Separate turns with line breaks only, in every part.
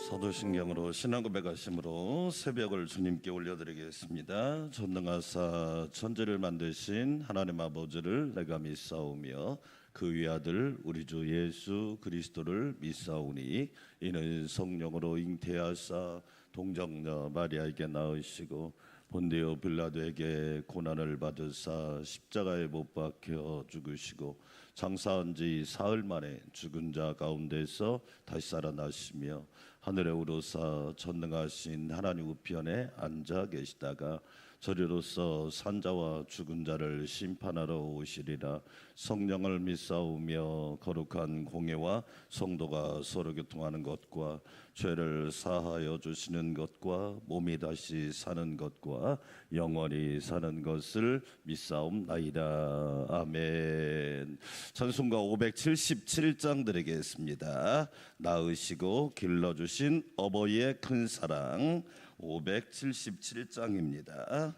사도신경으로 신앙 고백하심으로 새벽을 주님께 올려드리겠습니다. 전능하사 천지를 만드신 하나님 아버지를 내가 믿사오며 그 위아들 우리 주 예수 그리스도를 믿사오니 이는 성령으로 잉태하사 동정녀 마리아에게 낳으시고 본디오 빌라도에게 고난을 받으사 십자가에 못 박혀 죽으시고 장사한 지 사흘 만에 죽은 자 가운데서 다시 살아나시며 하늘에 오르사 전능하신 하나님 우편에 앉아 계시다가 저리로서 산자와 죽은 자를 심판하러 오시리라. 성령을 믿사오며 거룩한 공예와 성도가 서로 교통하는 것과 죄를 사하여 주시는 것과 몸이 다시 사는 것과 영원히 사는 것을 믿사옵나이다. 아멘. 찬송가 577장 드리겠습니다. 낳으시고 길러주신 어버이의 큰 사랑 577장입니다.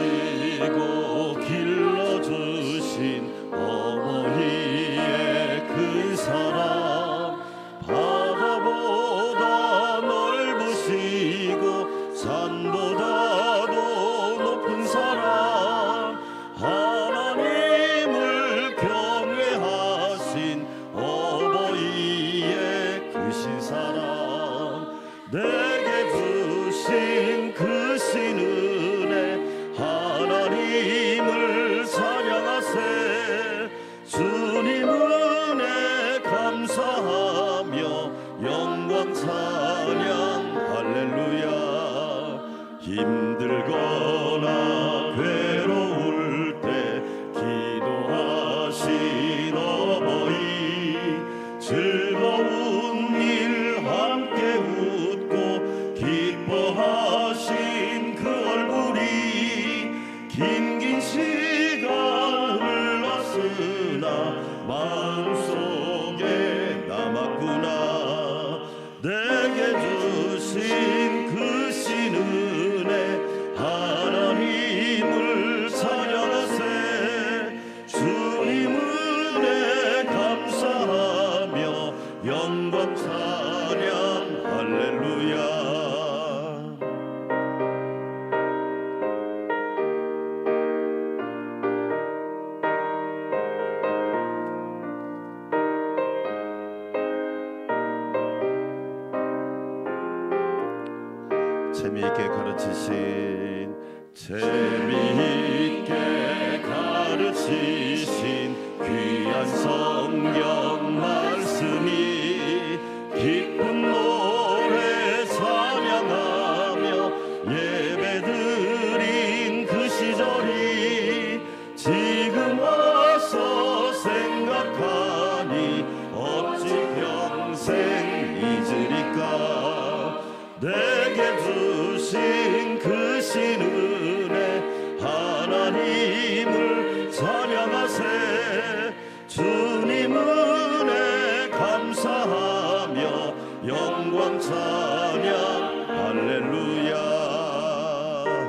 낳으시고 길러주신 어머니의 그 사랑 바다보다 넓으시고 산보다도 높은 사랑 하나님을 경외하신 어버이의 크신 사랑 내게 주신 그 신은 하나님을 찬양하세 주님 은혜 감사하며 영광 찬양 할렐루야. 힘들거나 괴로울 때 기도하신 어버이 즐거운 일 함께 웃고 기뻐하신 그 얼굴이 긴 시간 흘렀으나 마음속에 남았구나. 내게 주신 그 신 은혜 하나님을 찬양하세 주님 은혜 감사하며 영광 찬양 할렐루야. 재미있게 가르치신 귀한 성경 말씀이 기쁜 노래 찬양하며 예배드린 그 시절이 지금 와서 생각하니 어찌 평생 잊으리까. 내게 주신 그 신 은혜 하나님을 찬양하세 주님 은혜 감사하며 영광 찬양 할렐루야.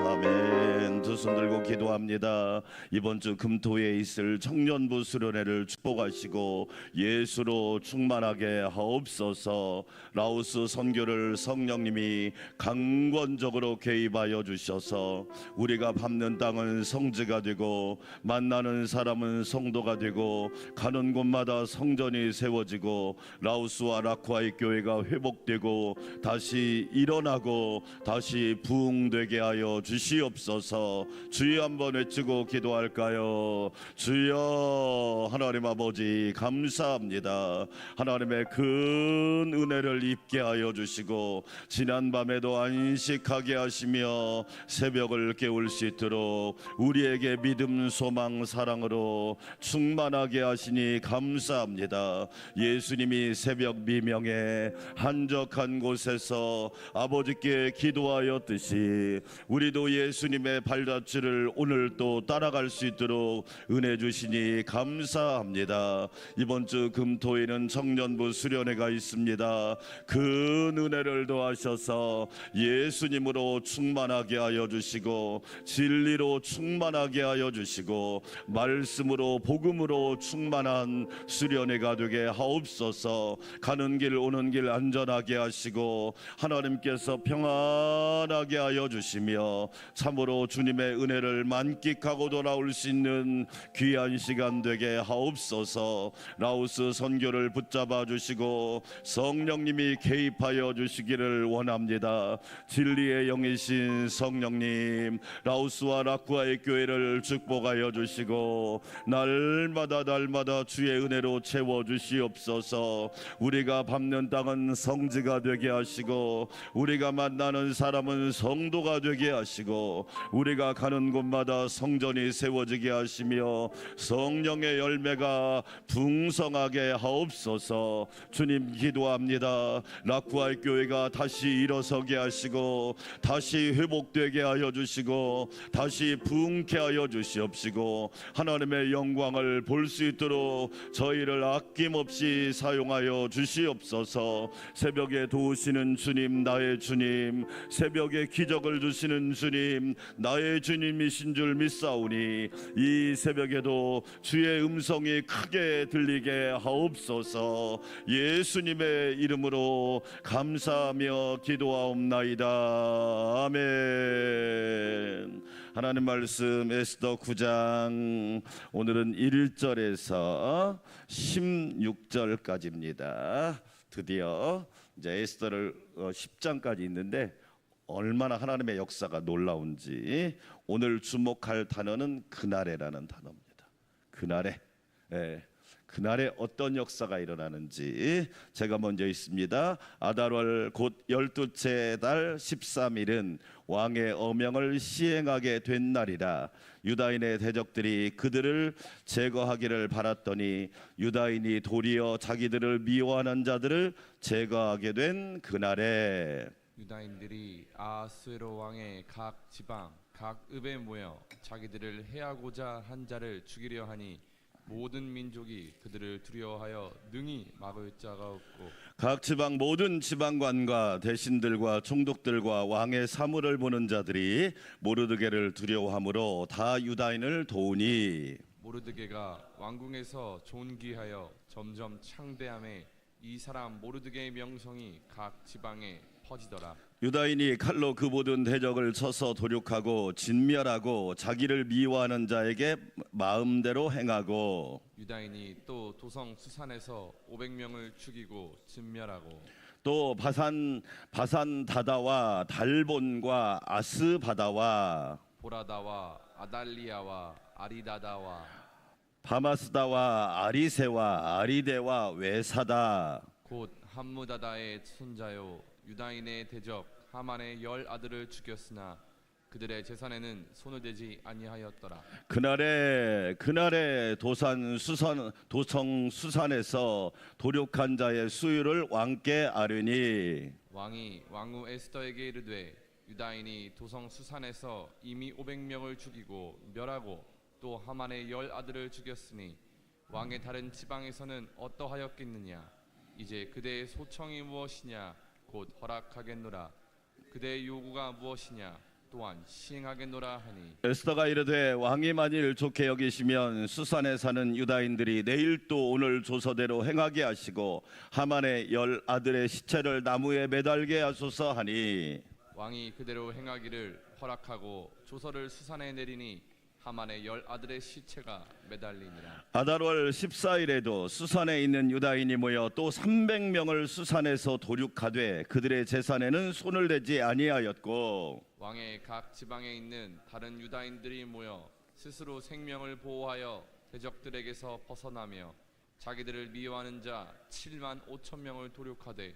아멘. 두 손 들고 기도합니다. 이번 주 금토에 있을 청년부 수련회를 축복하시고 예수로 충만하게 하옵소서. 라오스 선교를 성령님이 강권적으로 개입하여 주셔서 우리가 밟는 땅은 성지가 되고 만나는 사람은 성도가 되고 가는 곳마다 성전이 세워지고 라오스와 라쿠아의 교회가 회복되고 다시 일어나고 다시 부흥되게 하여 주시옵소서. 주여 한번 외치고 기도할까요? 주여. 하나님 아버지 감사합니다. 하나님의 큰 은혜를 입게 하여 주시고 지난밤에도 안식하게 하시며 새벽을 깨울 수 있도록 우리에게 믿음 소망 사랑으로 충만하게 하시니 감사합니다. 예수님이 새벽 미명에 한적한 곳에서 아버지께 기도하였듯이 우리도 예수님의 발자취를 길을 오늘 또 따라갈 수 있도록 은혜 주시니 감사합니다. 이번 주 금토에는 청년부 수련회가 있습니다. 그 은혜를 더하셔서 예수님으로 충만하게 하여 주시고 진리로 충만하게 하여 주시고 말씀으로 복음으로 충만한 수련회가 되게 하옵소서. 가는 길 오는 길 안전하게 하시고 하나님께서 평안하게 하여 주시며 참으로 주님의 은혜를 만끽하고 돌아올 수 있는 귀한 시간 되게 하옵소서. 라오스 선교를 붙잡아 주시고 성령님이 개입하여 주시기를 원합니다. 진리의 영이신 성령님, 라오스와 라쿠아의 교회를 축복하여 주시고 날마다 주의 은혜로 채워 주시옵소서. 우리가 밟는 땅은 성지가 되게 하시고 우리가 만나는 사람은 성도가 되게 하시고 우리가 가는 곳마다 성전이 세워지게 하시며 성령의 열매가 풍성하게 하옵소서. 주님 기도합니다. 라쿠아의 교회가 다시 일어서게 하시고 다시 회복되게 하여 주시고 다시 부흥케 하여 주시옵시고 하나님의 영광을 볼 수 있도록 저희를 아낌없이 사용하여 주시옵소서. 새벽에 도우시는 주님, 나의 주님, 새벽에 기적을 주시는 주님, 나의 주님이신 줄 믿사오니 이 새벽에도 주의 음성이 크게 들리게 하옵소서. 예수님의 이름으로 감사하며 기도하옵나이다. 아멘. 하나님 말씀 에스더 9장 오늘은 1절에서 16절까지입니다. 드디어 이제 에스더를 10장까지 있는데 얼마나 하나님의 역사가 놀라운지 오늘 주목할 단어는 그날에라는 단어입니다. 그날에. 그날에 어떤 역사가 일어나는지 제가 먼저 있습니다. 아달월 곧 12째 달 13일은 왕의 어명을 시행하게 된 날이라. 유다인의 대적들이 그들을 제거하기를 바랐더니 유다인이 도리어 자기들을 미워하는 자들을 제거하게 된 그날에
유다인들이 아하스웨로 왕의 각 지방 각 읍에 모여 자기들을 해하고자 한 자를 죽이려 하니 모든 민족이 그들을 두려워하여 능히 막을 자가 없고
각 지방 모든 지방관과 대신들과 총독들과 왕의 사물을 보는 자들이 모르드게를 두려워하므로 다 유다인을 도우니
모르드게가 왕궁에서 존귀하여 점점 창대함에 이 사람 모르드게의 명성이 각 지방에 퍼지더라.
유다인이 칼로 그 모든 대적을 쳐서 도륙하고 진멸하고 자기를 미워하는 자에게 마음대로 행하고
유다인이 또 도성 수산에서 500명을 죽이고 진멸하고
또 바산 다다와 달본과 아스바다와
보라다와 아달리아와 아리다다와
바마스다와 아리세와 아리데와 외사다
곧 함무다다의 손자요 유다인의 대적 하만의 10 아들을 죽였으나 그들의 재산에는 손을 대지 아니하였더라.
그날에 도성 수산에서 도륙한 자의 수유를 왕께 아뢰니
왕이 왕후 에스더에게 이르되 유다인이 도성 수산에서 이미 500명을 죽이고 멸하고 또 하만의 10 아들을 죽였으니 왕의 다른 지방에서는 어떠하였겠느냐. 이제 그대의 소청이 무엇이냐 곧 허락하겠노라. 그대의 요구가 무엇이냐 또한 시행하겠노라 하니
에스더가 이르되 왕이 만일 좋게 여기시면 수산에 사는 유다인들이 내일 또 오늘 조서대로 행하게 하시고 하만의 10 아들의 시체를 나무에 매달게 하소서 하니
왕이 그대로 행하기를 허락하고 조서를 수산에 내리니 하만의 10 아들의 시체가 매달리니라.
아달월 14일에도 수산에 있는 유다인이 모여 또 300명을 수산에서 도륙하되 그들의 재산에는 손을 대지 아니하였고
왕의 각 지방에 있는 다른 유다인들이 모여 스스로 생명을 보호하여 대적들에게서 벗어나며 자기들을 미워하는 자 7만 5천 명을 도륙하되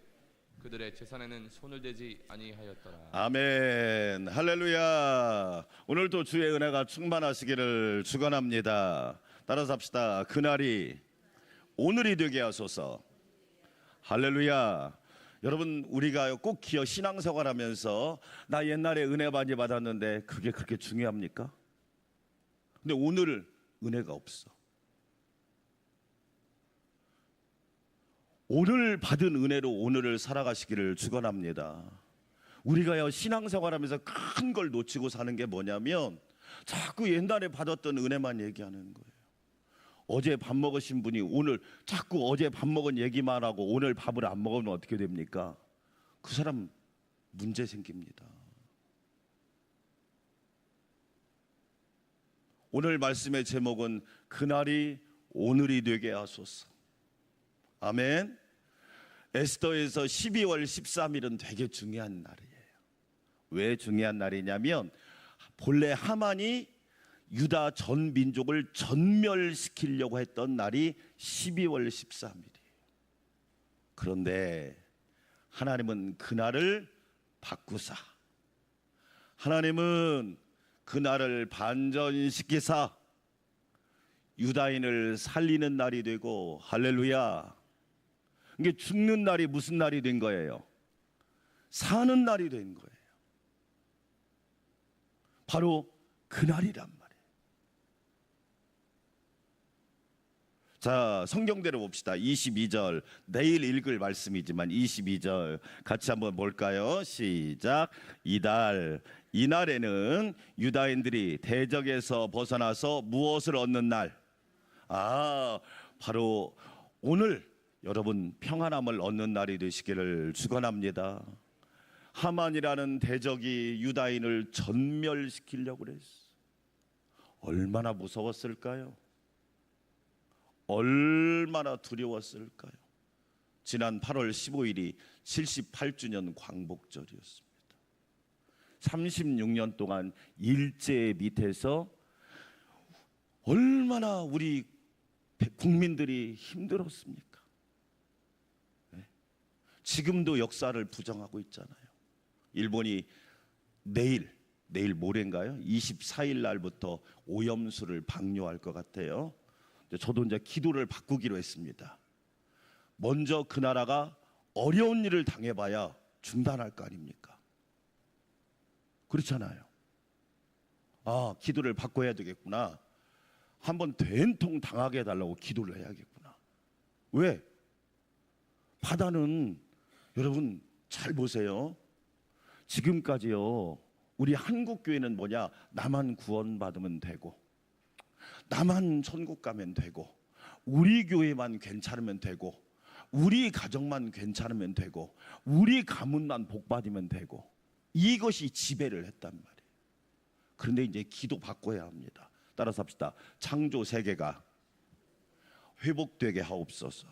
그들의 재산에는 손을 대지 아니하였더라.
아멘. 할렐루야. 오늘도 주의 은혜가 충만하시기를 축원합니다. 따라서 합시다. 그날이 오늘이 되게 하소서. 할렐루야. 여러분, 우리가 꼭 신앙생활하면서 나 옛날에 은혜 많이 받았는데 그게 그렇게 중요합니까? 근데 오늘 은혜가 없어. 오늘 받은 은혜로 오늘을 살아가시기를 축원합니다. 우리가요 신앙생활하면서 큰 걸 놓치고 사는 게 뭐냐면 자꾸 옛날에 받았던 은혜만 얘기하는 거예요. 어제 밥 먹으신 분이 오늘 자꾸 어제 밥 먹은 얘기만 하고 오늘 밥을 안 먹으면 어떻게 됩니까? 그 사람 문제 생깁니다. 오늘 말씀의 제목은 그날이 오늘이 되게 하소서. 아멘. 에스더에서 12월 13일은 되게 중요한 날이에요. 왜 중요한 날이냐면 본래 하만이 유다 전 민족을 전멸시키려고 했던 날이 12월 13일이에요. 그런데 하나님은 그날을 바꾸사, 하나님은 그날을 반전시키사 유다인을 살리는 날이 되고, 할렐루야. 이게 죽는 날이 무슨 날이 된 거예요? 사는 날이 된 거예요. 바로 그날이란 말이에요. 자, 성경대로 봅시다. 22절, 내일 읽을 말씀이지만 22절 같이 한번 볼까요? 시작. 이날에는 유다인들이 대적에서 벗어나서 무엇을 얻는 날? 바로 오늘 여러분 평안함을 얻는 날이 되시기를 축원합니다. 하만이라는 대적이 유다인을 전멸시키려고 그랬어. 얼마나 무서웠을까요? 얼마나 두려웠을까요? 지난 8월 15일이 78주년 광복절이었습니다. 36년 동안 일제 밑에서 얼마나 우리 국민들이 힘들었습니까? 지금도 역사를 부정하고 있잖아요. 일본이 내일 모레인가요? 24일 날부터 오염수를 방류할 것 같아요. 저도 이제 기도를 바꾸기로 했습니다. 먼저 그 나라가 어려운 일을 당해봐야 중단할 거 아닙니까? 그렇잖아요. 기도를 바꿔야 되겠구나. 한번 된통 당하게 해달라고 기도를 해야겠구나. 왜? 바다는 여러분 잘 보세요. 지금까지요 우리 한국교회는 뭐냐? 나만 구원받으면 되고, 나만 천국 가면 되고, 우리 교회만 괜찮으면 되고, 우리 가정만 괜찮으면 되고, 우리 가문만 복받으면 되고, 이것이 지배를 했단 말이에요. 그런데 이제 기도 바꿔야 합니다. 따라서 합시다. 창조 세계가 회복되게 하옵소서.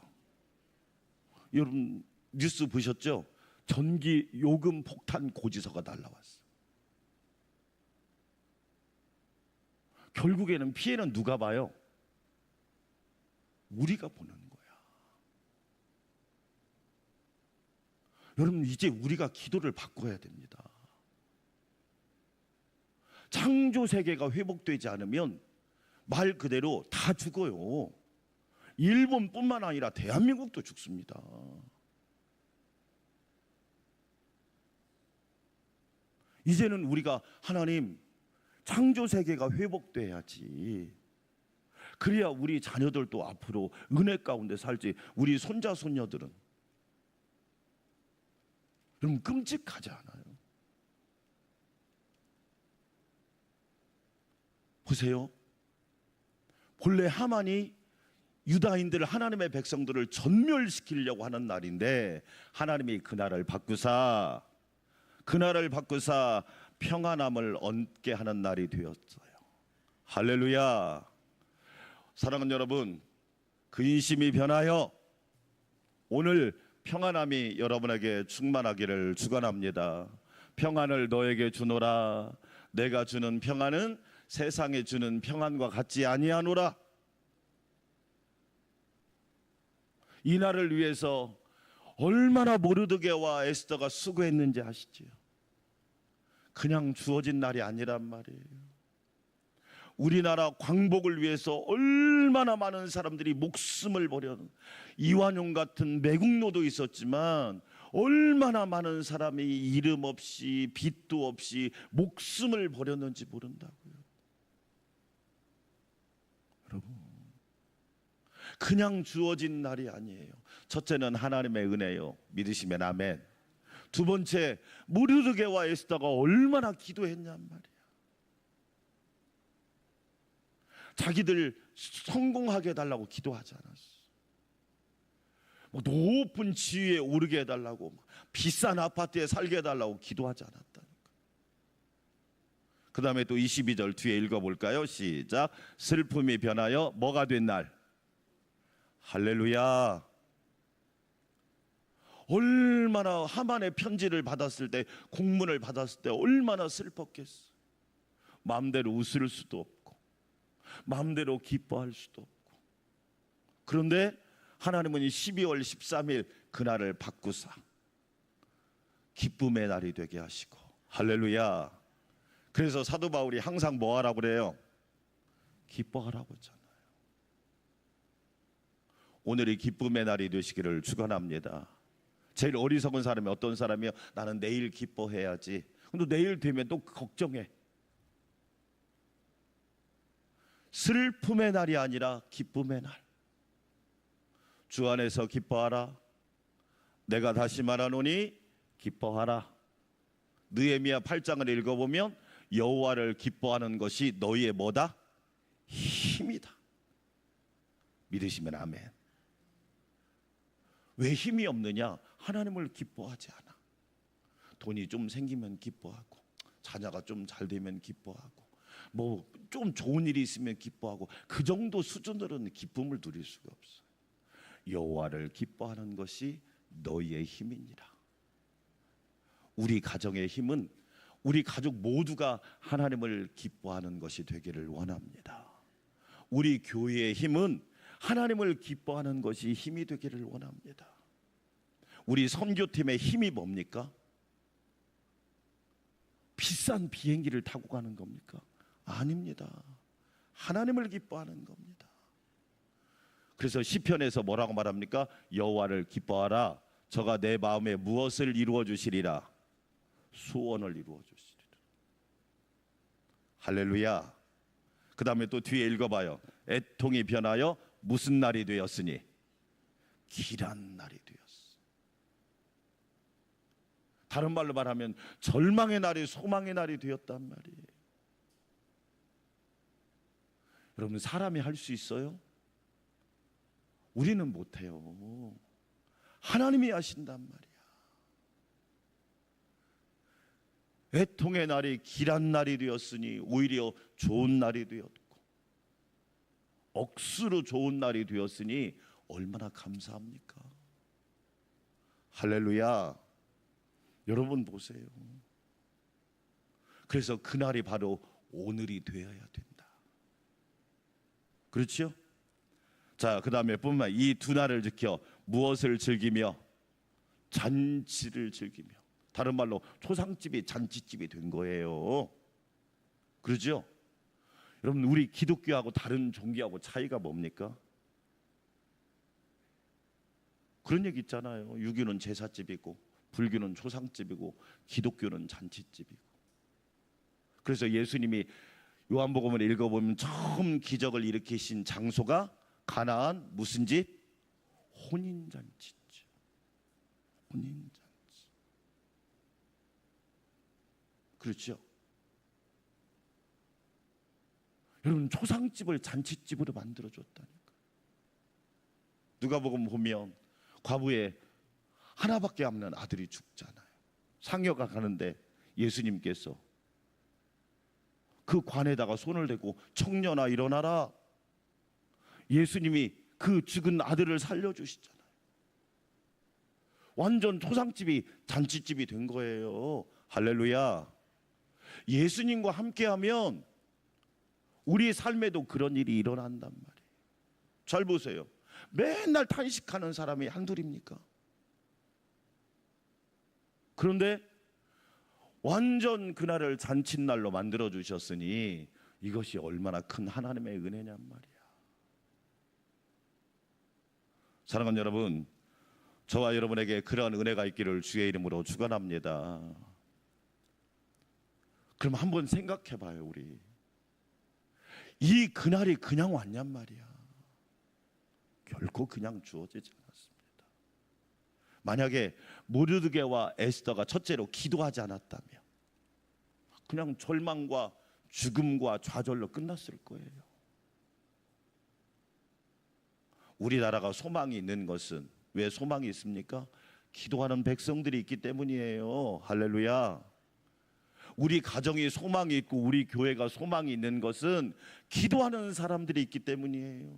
여러분 뉴스 보셨죠? 전기 요금 폭탄 고지서가 날라왔어. 결국에는 피해는 누가 봐요? 우리가 보는 거야. 여러분 이제 우리가 기도를 바꿔야 됩니다. 창조 세계가 회복되지 않으면 말 그대로 다 죽어요. 일본뿐만 아니라 대한민국도 죽습니다. 이제는 우리가 하나님 창조 세계가 회복돼야지. 그래야 우리 자녀들도 앞으로 은혜 가운데 살지. 우리 손자 손녀들은 여러분 끔찍하지 않아요? 보세요. 본래 하만이 유다인들을, 하나님의 백성들을 전멸시키려고 하는 날인데 하나님이 그날을 바꾸사 평안함을 얻게 하는 날이 되었어요. 할렐루야. 사랑하는 여러분, 근심이 변하여 오늘 평안함이 여러분에게 충만하기를 축원합니다. 평안을 너에게 주노라. 내가 주는 평안은 세상에 주는 평안과 같지 아니하노라. 이 날을 위해서 얼마나 모르드게와 에스더가 수고했는지 아시지요? 그냥 주어진 날이 아니란 말이에요. 우리나라 광복을 위해서 얼마나 많은 사람들이 목숨을 버렸는, 이완용 같은 매국노도 있었지만 얼마나 많은 사람이 이름 없이 빚도 없이 목숨을 버렸는지 모른다고요. 그냥 주어진 날이 아니에요. 첫째는 하나님의 은혜요. 믿으시면 아멘. 두 번째, 모르드게와 에스더가 얼마나 기도했냔 말이야. 자기들 성공하게 해달라고 기도하지 않았어. 뭐 높은 지위에 오르게 해달라고, 비싼 아파트에 살게 해달라고 기도하지 않았다니까. 그 다음에 또 22절 뒤에 읽어볼까요? 시작. 슬픔이 변하여 뭐가 된 날. 할렐루야. 얼마나 하만의 편지를 받았을 때, 공문을 받았을 때 얼마나 슬펐겠어. 마음대로 웃을 수도 없고 마음대로 기뻐할 수도 없고. 그런데 하나님은 12월 13일 그날을 바꾸사 기쁨의 날이 되게 하시고. 할렐루야. 그래서 사도 바울이 항상 뭐 하라고 그래요? 기뻐하라고 했잖아요. 오늘이 기쁨의 날이 되시기를 축원합니다. 제일 어리석은 사람이 어떤 사람이요? 나는 내일 기뻐해야지. 근데 내일 되면 또 걱정해. 슬픔의 날이 아니라 기쁨의 날. 주 안에서 기뻐하라. 내가 다시 말하노니 기뻐하라. 느헤미야 8장을 읽어보면 여호와를 기뻐하는 것이 너희의 뭐다? 힘이다. 믿으시면 아멘. 왜 힘이 없느냐? 하나님을 기뻐하지 않아. 돈이 좀 생기면 기뻐하고, 자녀가 좀 잘 되면 기뻐하고, 뭐 좀 좋은 일이 있으면 기뻐하고, 그 정도 수준으로는 기쁨을 누릴 수가 없어. 여호와를 기뻐하는 것이 너희의 힘이니라. 우리 가정의 힘은 우리 가족 모두가 하나님을 기뻐하는 것이 되기를 원합니다. 우리 교회의 힘은 하나님을 기뻐하는 것이 힘이 되기를 원합니다. 우리 선교팀의 힘이 뭡니까? 비싼 비행기를 타고 가는 겁니까? 아닙니다. 하나님을 기뻐하는 겁니다. 그래서 시편에서 뭐라고 말합니까? 여호와를 기뻐하라. 저가 내 마음에 무엇을 이루어 주시리라? 소원을 이루어 주시리라. 할렐루야. 그 다음에 또 뒤에 읽어봐요. 애통이 변하여 무슨 날이 되었으니? 길한 날이 되었어. 다른 말로 말하면 절망의 날이 소망의 날이 되었단 말이에요. 여러분, 사람이 할 수 있어요? 우리는 못해요. 하나님이 하신단 말이야. 애통의 날이 길한 날이 되었으니 오히려 좋은 날이 되었고, 억수로 좋은 날이 되었으니 얼마나 감사합니까? 할렐루야. 여러분 보세요. 그래서 그날이 바로 오늘이 되어야 된다. 그렇죠? 자, 그 다음에 뿐만 이 두 날을 지켜 무엇을 즐기며? 잔치를 즐기며. 다른 말로 초상집이 잔치집이 된 거예요. 그렇죠? 여러분, 우리 기독교하고 다른 종교하고 차이가 뭡니까? 그런 얘기 있잖아요. 유교는 제사집이고 불교는 초상집이고 기독교는 잔치집이고. 그래서 예수님이 요한복음을 읽어보면 처음 기적을 일으키신 장소가 가나안 무슨 집? 혼인잔치죠. 혼인잔치. 그렇죠? 여러분, 초상집을 잔치집으로 만들어줬다니까. 누가복음 보면 과부에 하나밖에 없는 아들이 죽잖아요. 상여가 가는데 예수님께서 그 관에다가 손을 대고 청년아 일어나라. 예수님이 그 죽은 아들을 살려주시잖아요. 완전 초상집이 잔치집이 된 거예요. 할렐루야. 예수님과 함께하면 우리의 삶에도 그런 일이 일어난단 말이에요. 잘 보세요. 맨날 탄식하는 사람이 한둘입니까? 그런데 완전 그날을 잔칫날로 만들어 주셨으니 이것이 얼마나 큰 하나님의 은혜냔 말이야. 사랑하는 여러분, 저와 여러분에게 그러한 은혜가 있기를 주의 이름으로 축원합니다. 그럼 한번 생각해 봐요. 우리 이 그날이 그냥 왔냔 말이야. 결코 그냥 주어지지 않았습니다. 만약에 모르드게와 에스더가 첫째로 기도하지 않았다면 그냥 절망과 죽음과 좌절로 끝났을 거예요. 우리나라가 소망이 있는 것은 왜 소망이 있습니까? 기도하는 백성들이 있기 때문이에요. 할렐루야. 우리 가정이 소망이 있고 우리 교회가 소망이 있는 것은 기도하는 사람들이 있기 때문이에요.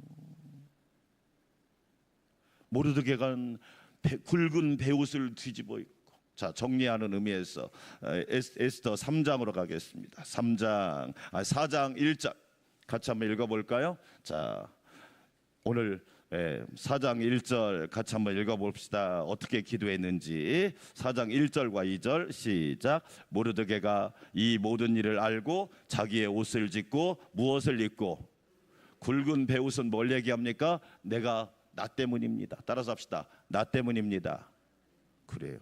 모르드게가 굵은 베옷을 뒤집어 입고, 자, 정리하는 의미에서 에스더 3장으로 가겠습니다. 4장 1장 같이 한번 읽어볼까요? 자, 오늘 4장 1절 같이 한번 읽어봅시다. 어떻게 기도했는지. 4장 1절과 2절 시작. 모르드게가 이 모든 일을 알고 자기의 옷을 찢고 무엇을 입고, 굵은 베옷은 뭘 얘기합니까? 내가 나 때문입니다. 따라서 합시다. 나 때문입니다. 그래요.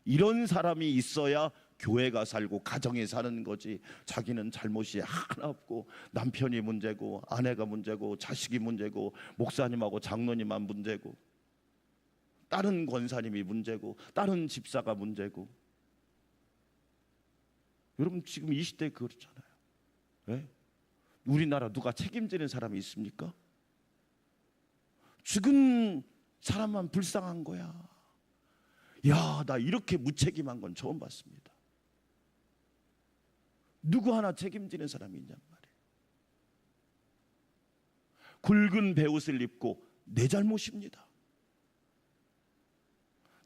이런 사람이 있어야 교회가 살고 가정이 사는 거지. 자기는 잘못이 하나 없고 남편이 문제고 아내가 문제고 자식이 문제고 목사님하고 장로님만 문제고 다른 권사님이 문제고 다른 집사가 문제고. 여러분 지금 이 시대에 그렇잖아요. 네? 우리나라 누가 책임지는 사람이 있습니까? 죽은 사람만 불쌍한 거야. 야, 나 이렇게 무책임한 건 처음 봤습니다. 누구 하나 책임지는 사람이 있냔 말이에요. 굵은 베옷을 입고 내 잘못입니다.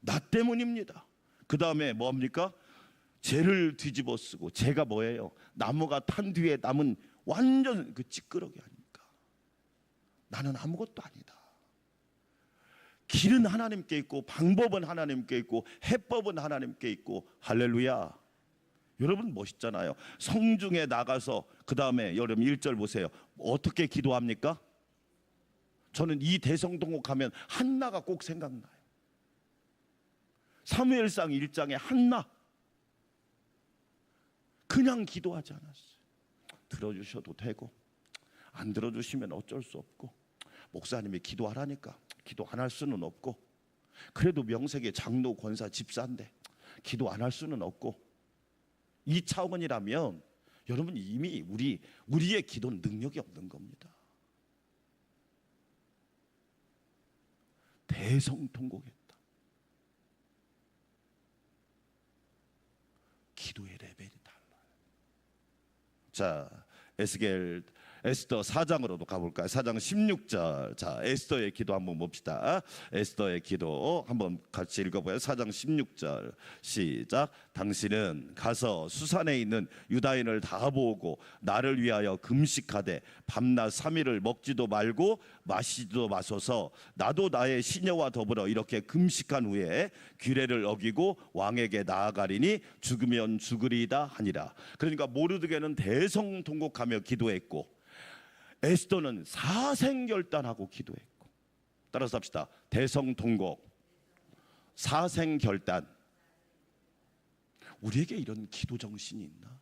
나 때문입니다. 그 다음에 뭡니까? 죄를 뒤집어 쓰고, 죄가 뭐예요? 나무가 탄 뒤에 남은 완전 그 찌끄러기 아닙니까? 나는 아무것도 아니다. 길은 하나님께 있고 방법은 하나님께 있고 해법은 하나님께 있고. 할렐루야. 여러분 멋있잖아요. 성중에 나가서 그 다음에 여러분 1절 보세요. 어떻게 기도합니까? 저는 이 대성통곡하면 한나가 꼭 생각나요. 사무엘상 1장에 한나. 그냥 기도하지 않았어요. 들어주셔도 되고 안 들어주시면 어쩔 수 없고, 목사님이 기도하라니까 기도 안 할 수는 없고, 그래도 명색의 장로 권사 집사인데 기도 안 할 수는 없고. 이 차원이라면 여러분 이미 우리의 기도는 능력이 없는 겁니다. 대성통곡했다. 기도의 레벨이 달라요. 자, 에스더 4장으로도 가볼까요? 4장 16절. 자, 에스더의 기도 한번 봅시다. 에스더의 기도 한번 같이 읽어봐요. 4장 16절 시작. 당신은 가서 수산에 있는 유다인을 다 모으고 나를 위하여 금식하되 밤낮 3일을 먹지도 말고 마시지도 마소서. 나도 나의 시녀와 더불어 이렇게 금식한 후에 규례를 어기고 왕에게 나아가리니 죽으면 죽으리이다 하니라. 그러니까 모르드게는 대성통곡하며 기도했고, 에스더는 사생결단하고 기도했고. 따라서 합시다. 대성통곡, 사생결단. 우리에게 이런 기도 정신이 있나?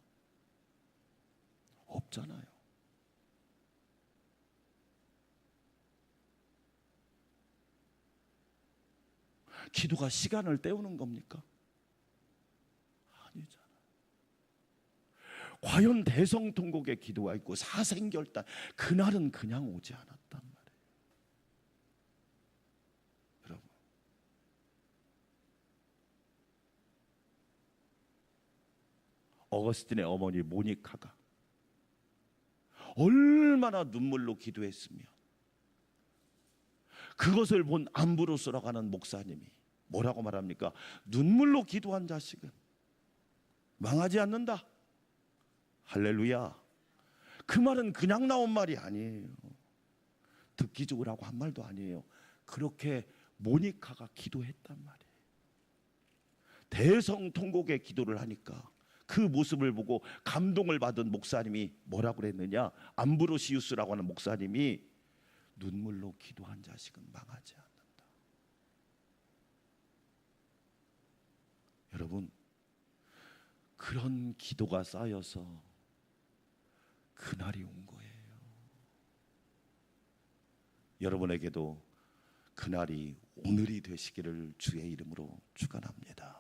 없잖아요. 기도가 시간을 때우는 겁니까? 아니잖아. 과연 대성통곡의 기도가 있고 사생결단, 그날은 그냥 오지 않았단 말이에요. 여러분, 어거스틴의 어머니 모니카가 얼마나 눈물로 기도했으며, 그것을 본 암브로스라고 하는 목사님이 뭐라고 말합니까? 눈물로 기도한 자식은 망하지 않는다. 할렐루야. 그 말은 그냥 나온 말이 아니에요. 듣기 좋으라고 한 말도 아니에요. 그렇게 모니카가 기도했단 말이에요. 대성통곡의 기도를 하니까 그 모습을 보고 감동을 받은 목사님이 뭐라고 그랬느냐? 암브로시우스라고 하는 목사님이 눈물로 기도한 자식은 망하지 않는다. 여러분, 그런 기도가 쌓여서 그날이 온 거예요. 여러분에게도 그날이 오늘이 되시기를 주의 이름으로 축원합니다.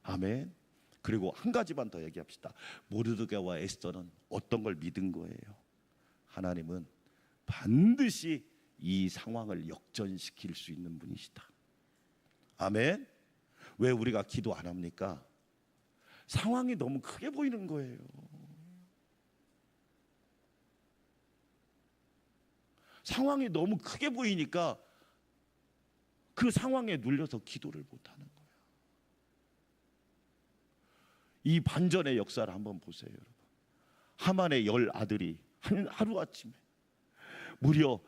아멘. 그리고 한 가지만 더 얘기합시다. 모르드게와 에스더는 어떤 걸 믿은 거예요? 하나님은 반드시 이 상황을 역전시킬 수 있는 분이시다. 아멘. 왜 우리가 기도 안 합니까? 상황이 너무 크게 보이는 거예요. 상황이 너무 크게 보이니까 그 상황에 눌려서 기도를 못하는 거예요. 이 반전의 역사를 한번 보세요, 여러분. 하만의 10 아들이 하루아침에 무려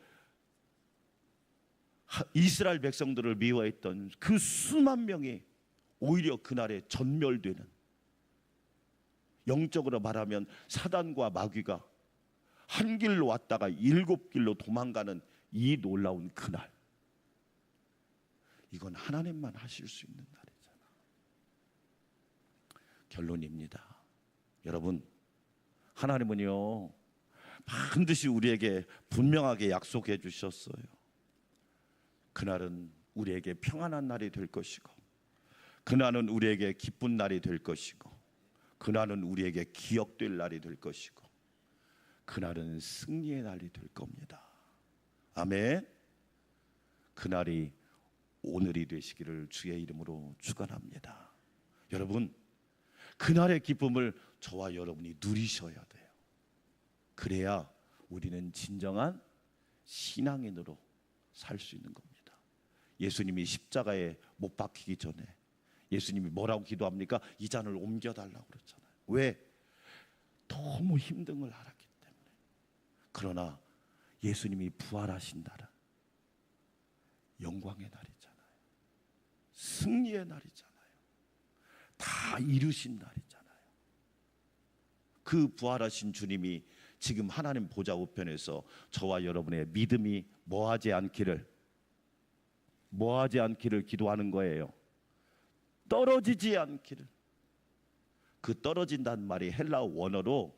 이스라엘 백성들을 미워했던 그 수만 명이 오히려 그날에 전멸되는, 영적으로 말하면 사단과 마귀가 한 길로 왔다가 7길로 도망가는 이 놀라운 그날, 이건 하나님만 하실 수 있는 날이잖아. 결론입니다. 여러분, 하나님은요 반드시 우리에게 분명하게 약속해 주셨어요. 그날은 우리에게 평안한 날이 될 것이고, 그날은 우리에게 기쁜 날이 될 것이고, 그날은 우리에게 기억될 날이 될 것이고, 그날은 승리의 날이 될 겁니다. 아멘. 그날이 오늘이 되시기를 주의 이름으로 축원합니다. 여러분, 그날의 기쁨을 저와 여러분이 누리셔야 돼요. 그래야 우리는 진정한 신앙인으로 살 수 있는 겁니다. 예수님이 십자가에 못 박히기 전에 예수님이 뭐라고 기도합니까? 이 잔을 옮겨달라고 그랬잖아요. 왜? 너무 힘든 걸 알았기 때문에. 그러나 예수님이 부활하신 날은 영광의 날이잖아요. 승리의 날이잖아요. 다 이루신 날이잖아요. 그 부활하신 주님이 지금 하나님 보좌 우편에서 저와 여러분의 믿음이 뭐하지 않기를 기도하는 거예요. 떨어지지 않기를. 그 떨어진다는 말이 헬라어 원어로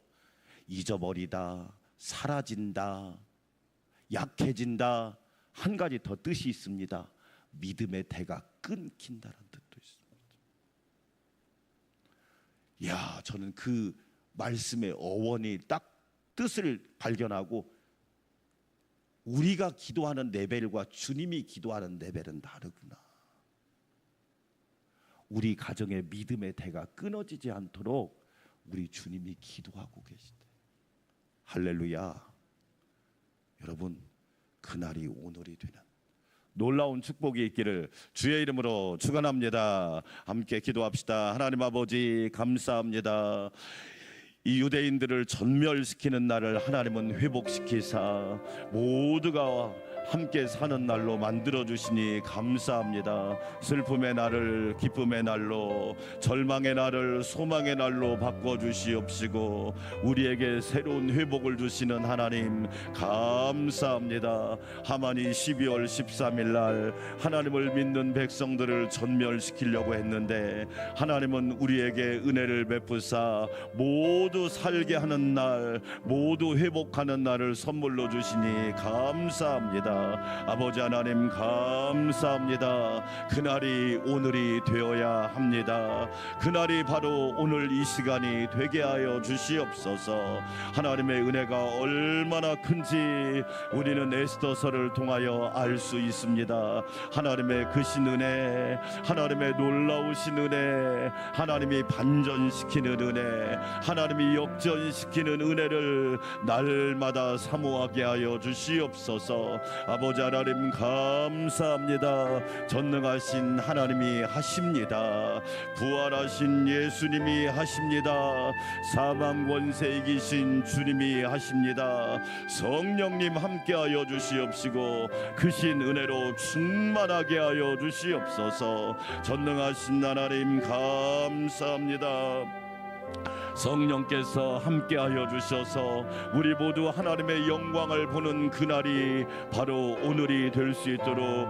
잊어버리다, 사라진다, 약해진다, 한 가지 더 뜻이 있습니다. 믿음의 대가 끊긴다는 뜻도 있습니다. 야, 저는 그 말씀의 어원이 딱 뜻을 발견하고, 우리가 기도하는 레벨과 주님이 기도하는 레벨은 다르구나. 우리 가정의 믿음의 대가 끊어지지 않도록 우리 주님이 기도하고 계시대. 할렐루야. 여러분, 그날이 오늘이 되는 놀라운 축복이 있기를 주의 이름으로 축원합니다. 함께 기도합시다. 하나님 아버지, 감사합니다. 이 유대인들을 전멸시키는 날을 하나님은 회복시키사 모두가 함께 사는 날로 만들어주시니 감사합니다. 슬픔의 날을 기쁨의 날로, 절망의 날을 소망의 날로 바꿔주시옵시고 우리에게 새로운 회복을 주시는 하나님 감사합니다. 하만이 12월 13일 날 하나님을 믿는 백성들을 전멸시키려고 했는데 하나님은 우리에게 은혜를 베푸사 모두 살게 하는 날, 모두 회복하는 날을 선물로 주시니 감사합니다. 아버지 하나님 감사합니다. 그날이 오늘이 되어야 합니다. 그날이 바로 오늘 이 시간이 되게 하여 주시옵소서. 하나님의 은혜가 얼마나 큰지 우리는 에스더서를 통하여 알 수 있습니다. 하나님의 크신 은혜, 하나님의 놀라우신 은혜, 하나님이 반전시키는 은혜, 하나님이 역전시키는 은혜를 날마다 사모하게 하여 주시옵소서. 아버지 하나님 감사합니다. 전능하신 하나님이 하십니다. 부활하신 예수님이 하십니다. 사망 권세 이기신 주님이 하십니다. 성령님 함께하여 주시옵시고 크신 은혜로 충만하게 하여 주시옵소서. 전능하신 하나님 감사합니다. 성령께서 함께하여 주셔서 우리 모두 하나님의 영광을 보는 그날이 바로 오늘이 될 수 있도록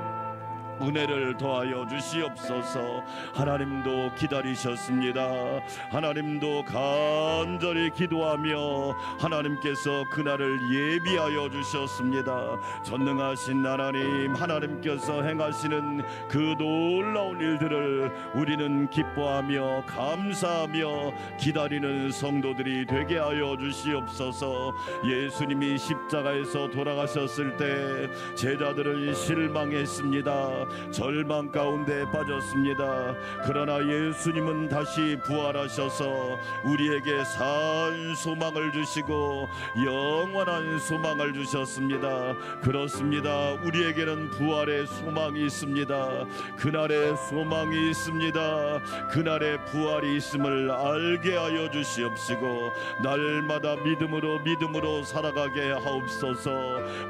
은혜를 더하여 주시옵소서. 하나님도 기다리셨습니다. 하나님도 간절히 기도하며 하나님께서 그날을 예비하여 주셨습니다. 전능하신 하나님, 하나님께서 행하시는 그 놀라운 일들을 우리는 기뻐하며 감사하며 기다리는 성도들이 되게 하여 주시옵소서. 예수님이 십자가에서 돌아가셨을 때 제자들은 실망했습니다. 절망 가운데 빠졌습니다. 그러나 예수님은 다시 부활하셔서 우리에게 산 소망을 주시고 영원한 소망을 주셨습니다. 그렇습니다. 우리에게는 부활의 소망이 있습니다. 그날의 소망이 있습니다. 그날의 부활이 있음을 알게 하여 주시옵시고 날마다 믿음으로 살아가게 하옵소서.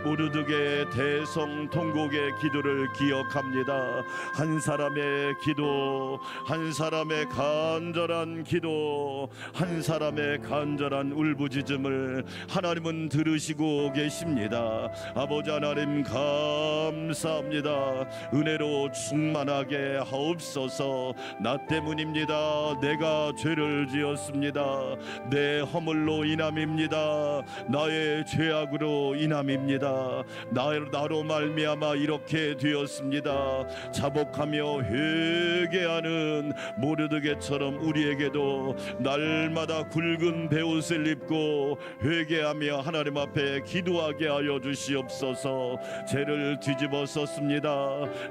모르드게의 대성통곡의 기도를 기억합니다. 한 사람의 기도, 한 사람의 간절한 기도, 한 사람의 간절한 울부짖음을 하나님은 들으시고 계십니다. 아버지 하나님 감사합니다. 은혜로 충만하게 하옵소서. 나 때문입니다. 내가 죄를 지었습니다. 내 허물로 인함입니다. 나의 죄악으로 인함입니다. 나로 말미암아 이렇게 되었습니다. 자복하며 회개하는 모르드게처럼 우리에게도 날마다 굵은 베옷을 입고 회개하며 하나님 앞에 기도하게 하여 주시옵소서. 죄를 뒤집어 썼습니다.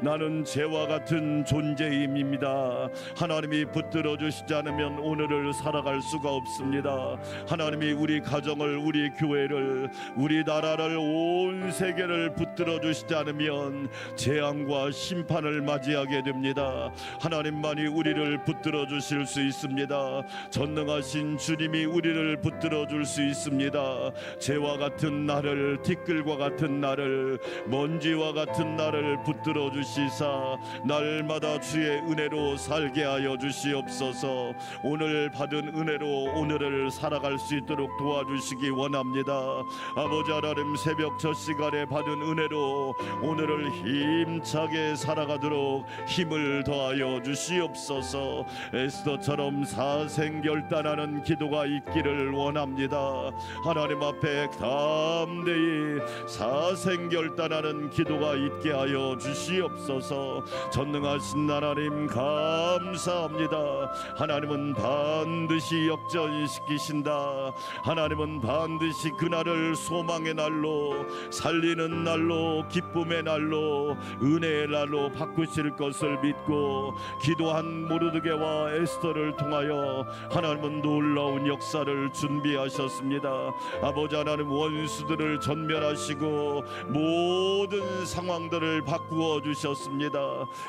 나는 죄와 같은 존재임입니다. 하나님이 붙들어 주시지 않으면 오늘을 살아갈 수가 없습니다. 하나님이 우리 가정을, 우리 교회를, 우리 나라를, 온 세계를 붙들어 주시지 않으면 재앙과 심판을 맞이하게 됩니다. 하나님만이 우리를 붙들어 주실 수 있습니다. 전능하신 주님이 우리를 붙들어 줄 수 있습니다. 죄와 같은 나를, 티끌과 같은 나를, 먼지와 같은 나를 붙들어 주시사 날마다 주의 은혜로 살게 하여 주시옵소서. 오늘 받은 은혜로 오늘을 살아갈 수 있도록 도와주시기 원합니다. 아버지 하나님, 새벽 저 시간에 받은 은혜로 오늘을 힘차게 살아가도록 힘을 더하여 주시옵소서. 에스더처럼 사생결단하는 기도가 있기를 원합니다. 하나님 앞에 담대히 사생결단하는 기도가 있게 하여 주시옵소서. 전능하신 하나님 감사합니다. 하나님은 반드시 역전시키신다. 하나님은 반드시 그날을 소망의 날로, 살리는 날로, 기쁨의 날로, 은혜의 날로 바꾸실 것을 믿고 기도한 모르드게와 에스더를 통하여 하나님은 놀라운 역사를 준비하셨습니다. 아버지 하나님, 원수들을 전멸하시고 모든 상황들을 바꾸어 주셨습니다.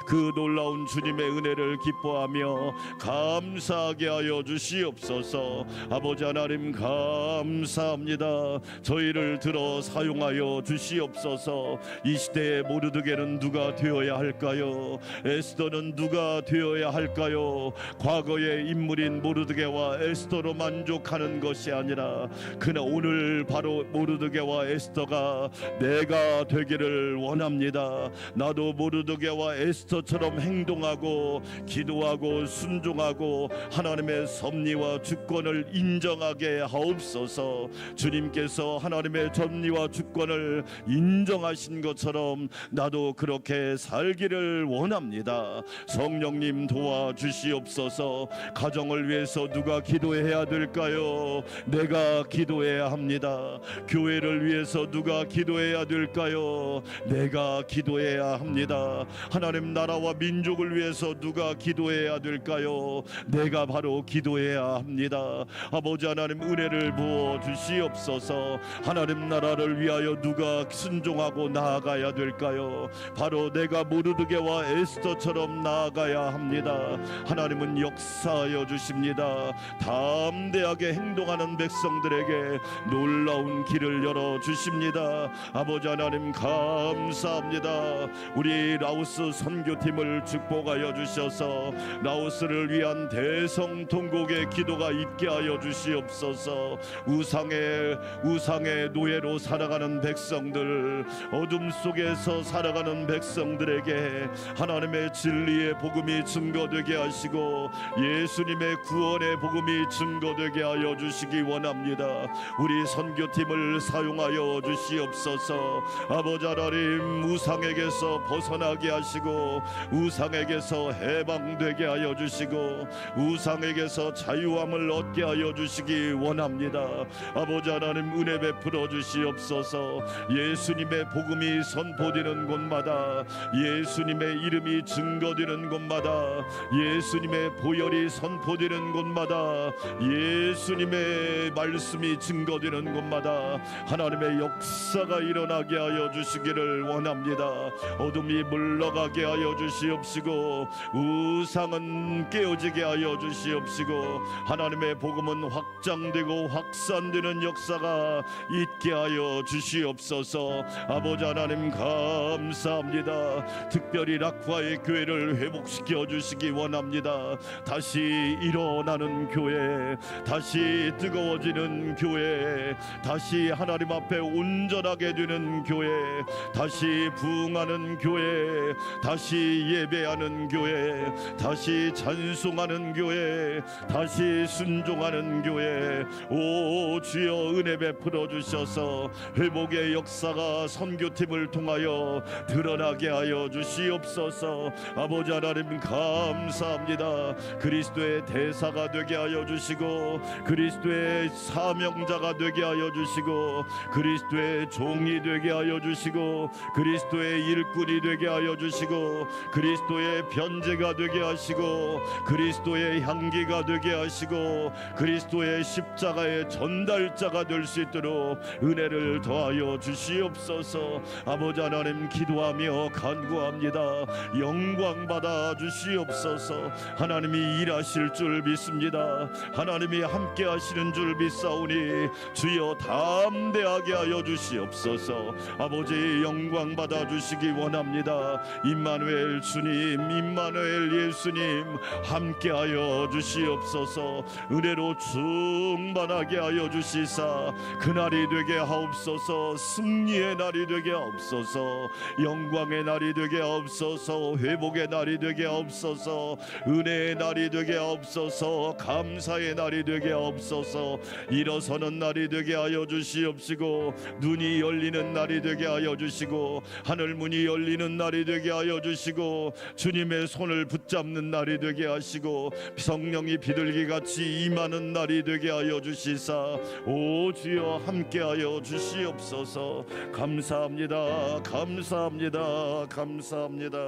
그 놀라운 주님의 은혜를 기뻐하며 감사하게 하여 주시옵소서. 아버지 하나님 감사합니다. 저희를 들어 사용하여 주시옵소서. 이 시대의 모르드게는 누가 되어야 할까요? 에스더는 누가 되어야 할까요? 과거의 인물인 모르드게와 에스더로 만족하는 것이 아니라 그나 오늘 바로 모르드게와 에스더가 내가 되기를 원합니다. 나도 모르드게와 에스더처럼 행동하고 기도하고 순종하고 하나님의 섭리와 주권을 인정하게 하옵소서. 주님께서 하나님의 섭리와 주권을 인정하신 것처럼 나도 그렇게 살기를 원합니다. 성령님 도와주시옵소서. 가정을 위해서 누가 기도해야 될까요? 내가 기도해야 합니다. 교회를 위해서 누가 기도해야 될까요? 내가 기도해야 합니다. 하나님 나라와 민족을 위해서 누가 기도해야 될까요? 내가 바로 기도해야 합니다. 아버지 하나님, 은혜를 부어 주시옵소서. 하나님 나라를 위하여 누가 순종하고 나아가야 될까요? 바로 내가 모르드게와 에스더처럼 나아가야 합니다. 하나님은 역사하여 주십니다. 담대하게 행동하는 백성들에게 놀라운 길을 열어 주십니다. 아버지 하나님 감사합니다. 우리 라오스 선교팀을 축복하여 주셔서 라오스를 위한 대성통곡의 기도가 있게 하여 주시옵소서. 우상의 노예로 살아가는 백성들, 어둠 속에서 살아가는 백성들, 백성들에게 하나님의 진리의 복음이 증거되게 하시고 예수님의 구원의 복음이 증거되게 하여 주시기 원합니다. 우리 선교팀을 사용하여 주시옵소서. 아버지 하나님, 우상에게서 벗어나게 하시고 우상에게서 해방되게 하여 주시고 우상에게서 자유함을 얻게 하여 주시기 원합니다. 아버지 하나님, 은혜 베풀어 주시옵소서. 예수님의 복음이 선포되는 곳마다, 예수님의 이름이 증거되는 곳마다, 예수님의 보혈이 선포되는 곳마다, 예수님의 말씀이 증거되는 곳마다 하나님의 역사가 일어나게 하여 주시기를 원합니다. 어둠이 물러가게 하여 주시옵시고 우상은 깨어지게 하여 주시옵시고 하나님의 복음은 확장되고 확산되는 역사가 있게 하여 주시옵소서. 아버지 하나님, 감사합니다. 특별히 락과의 교회를 회복시켜 주시기 원합니다. 다시 일어나는 교회, 다시 뜨거워지는 교회, 다시 하나님 앞에 온전하게 되는 교회, 다시 부흥하는 교회, 다시 예배하는 교회, 다시 찬송하는 교회, 다시 순종하는 교회. 오 주여, 은혜 베풀어 주셔서 회복의 역사가 선교팀을 통하여 드러나게 하여 주시옵소서. 아버지 하나님, 감사합니다. 그리스도의 대사가 되게 하여 주시고 그리스도의 사명자가 되게 하여 주시고 그리스도의 종이 되게 하여 주시고 그리스도의 일꾼이 되게 하여 주시고 그리스도의 변제가 되게 하시고 그리스도의 향기가 되게 하시고 그리스도의 십자가의 전달자가 될 수 있도록 은혜를 더하여 주시옵소서. 아버지 하나님, 기도하며 간구합니다. 영광 받아 주시옵소서. 하나님이 일하실 줄 믿습니다. 하나님이 함께 하시는 줄 믿사오니 주여 담대하게 하여 주시옵소서. 아버지, 영광 받아 주시기 원합니다. 임마누엘 주님, 임마누엘 예수님, 함께 하여 주시옵소서. 은혜로 충만하게 하여 주시사 그날이 되게 하옵소서. 승리의 날이 되게 하옵소서. 영광의 날이 되게 하옵소서. 회복의 날이 되게 하옵소서. 은혜의 날이 되게 하옵소서. 감사의 날이 되게 하옵소서. 일어서는 날이 되게 하여 주시옵시고 눈이 열리는 날이 되게 하여 주시고 하늘문이 열리는 날이 되게 하여 주시고 주님의 손을 붙잡는 날이 되게 하시고 성령이 비둘기같이 임하는 날이 되게 하여 주시사 오 주여, 함께하여 주시옵소서. 감사합니다. 감사합니다. 감사합니다.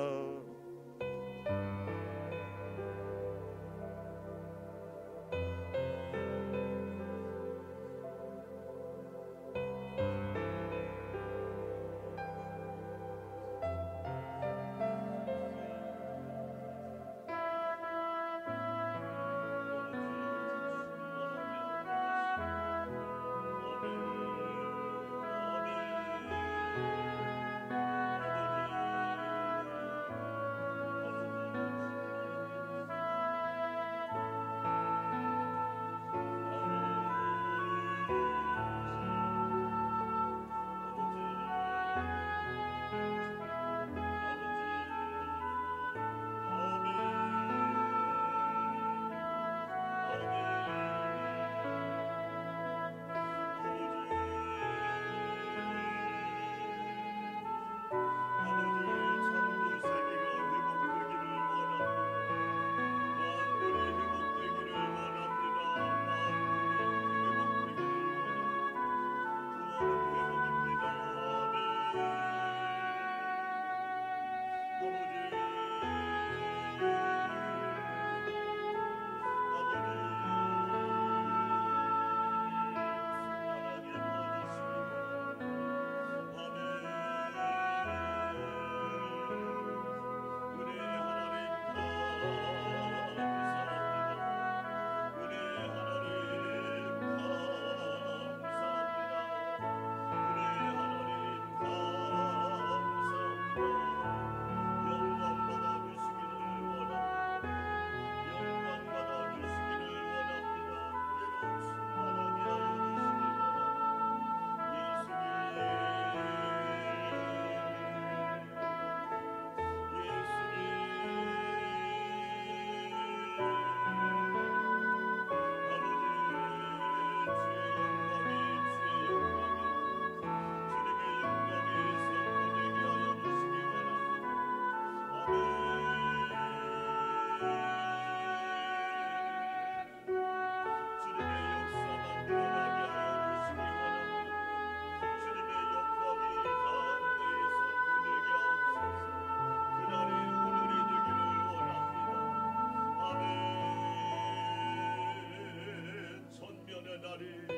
사생결단의 기도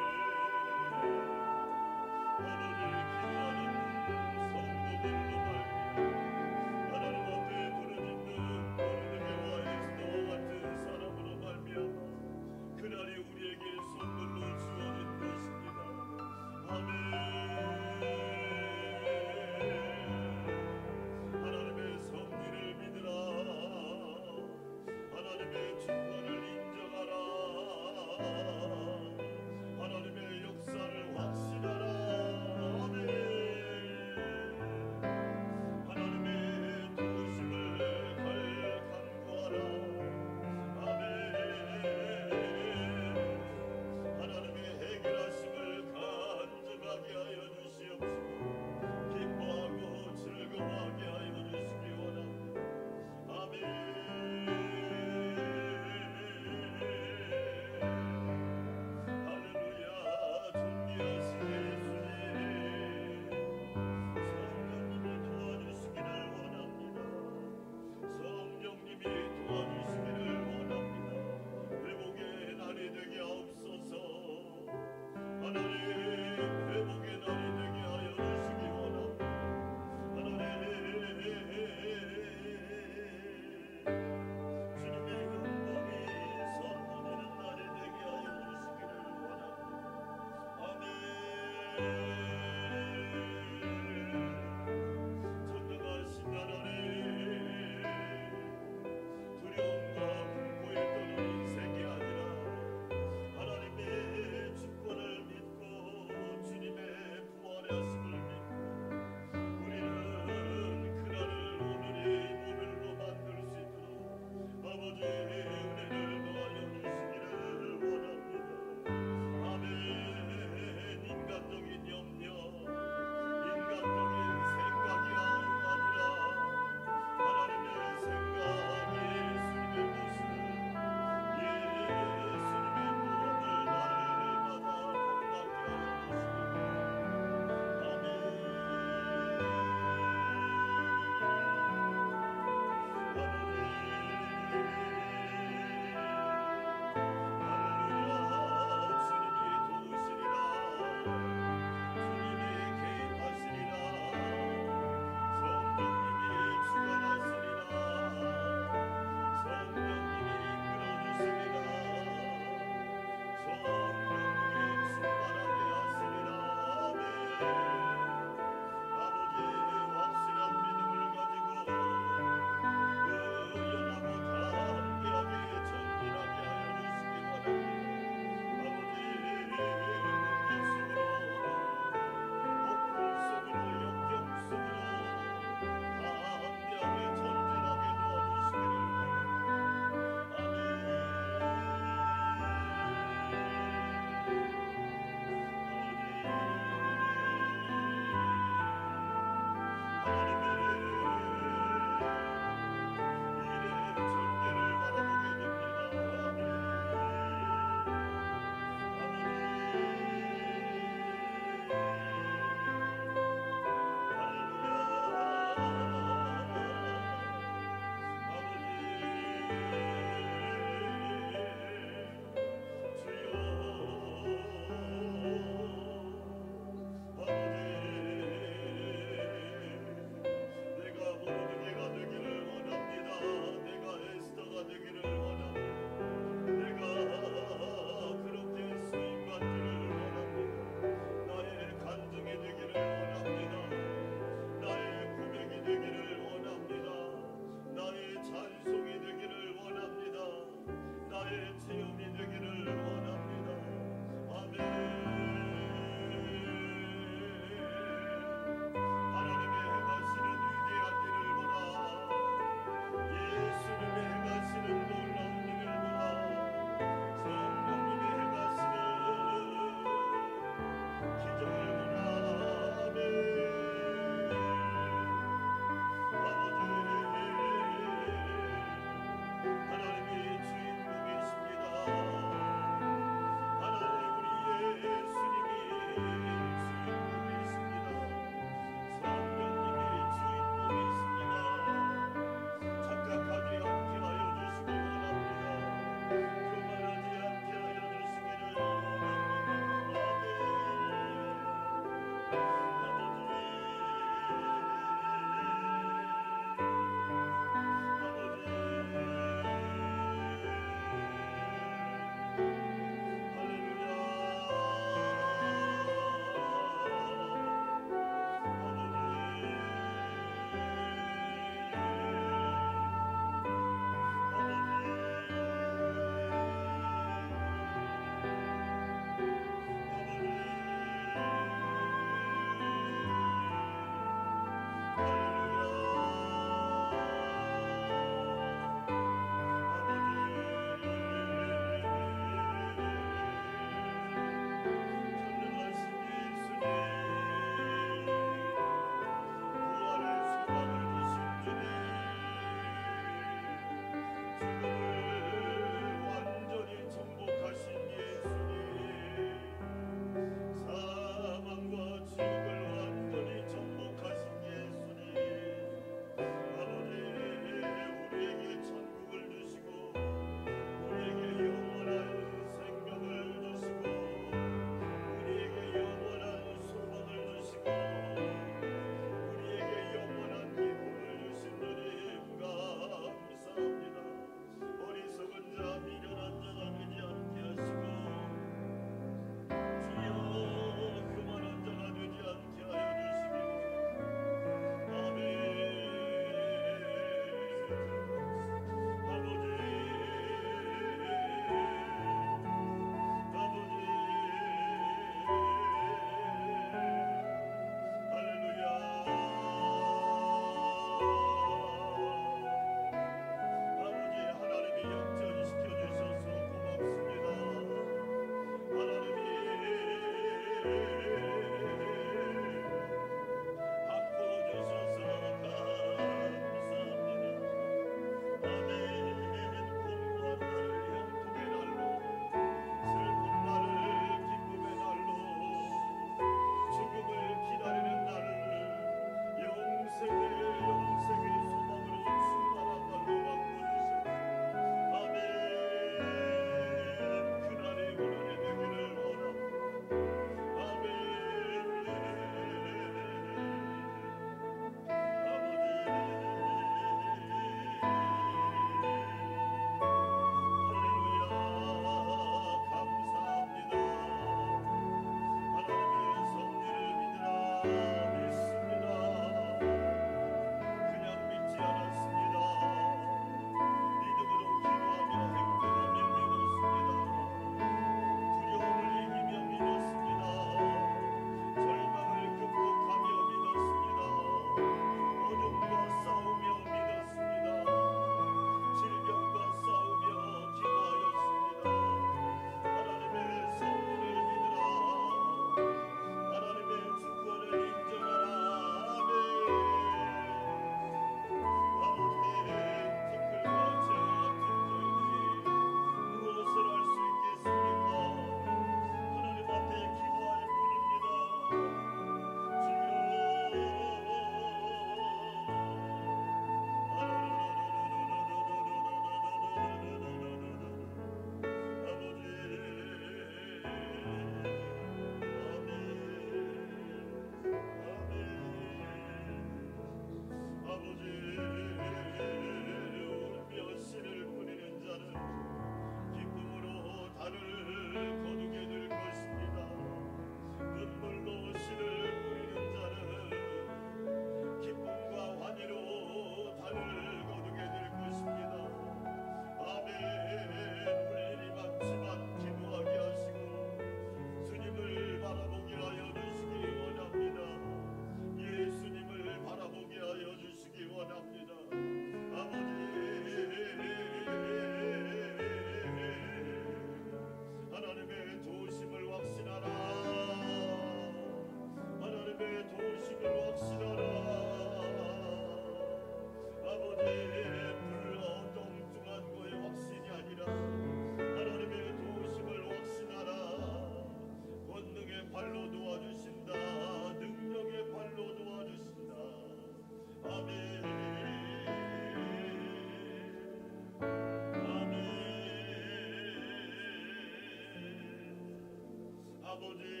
주님